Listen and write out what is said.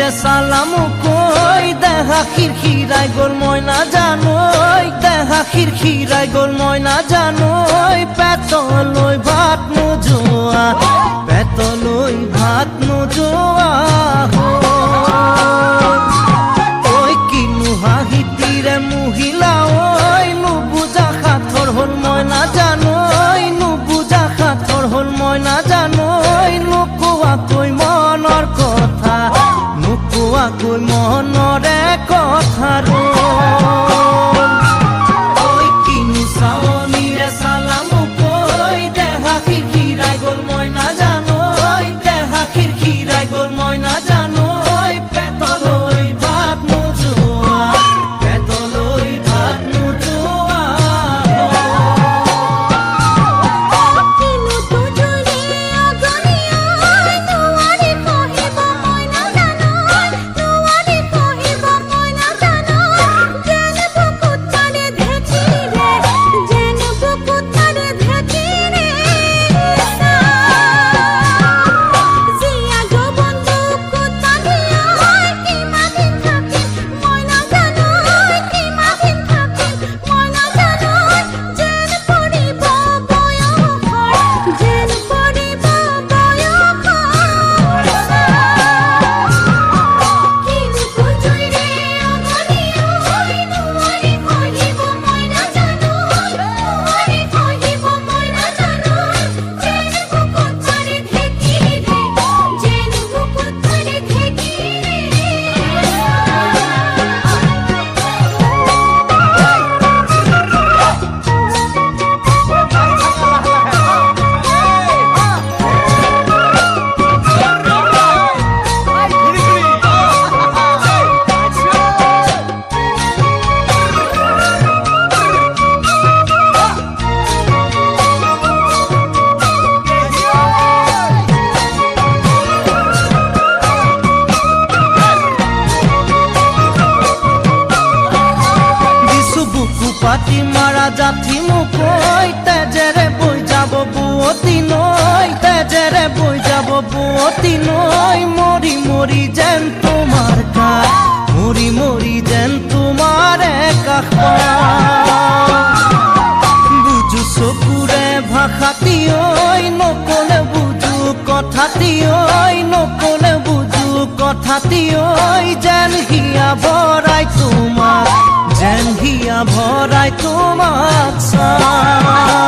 স্বামীরে সালাম কই দেখা খিরখিরাই গোল ময়না জানোই দেখা খিরখিরাই গোল ময়না জানোই পেতলই ভাত নোজোয়া পেতলই ভাত নোজোয়া ওই কিনু হাহিতিরে মহিলা ওই নুবুজা খাথর হল ময়না জানোই নুবুজা খাথর হল ময়না জানোই নুকুয়া কই মনৰ কথা নুকুয়া কই মনৰে কথা ওই কিনু স্বামীরে সালাম কই দেখা খিরখিরাই গোল ময়না জানোই দেখা খিরখিরাই গোল ময়না জানোই পেতলই ভাত নোজোয়া পেতলই ভাত নোজোয়া পাতি মারা জাথি মুকই তেজেরে বই যাব বুয়তি নই তেজেরে বই যাব বুয়তি নই মরি মরি যেন তোমার কাজ মরি মরি যেন তোমার কাষ বুঝু চকুরে ভাষাতি ঐ নকলে বুঝু কথাতি ঐ নকলে বুঝু কথাতি ঐ যেন হিয়া ভৰাই তোমাক যেন হিয়া ভৰাই তোমাক চাওঁ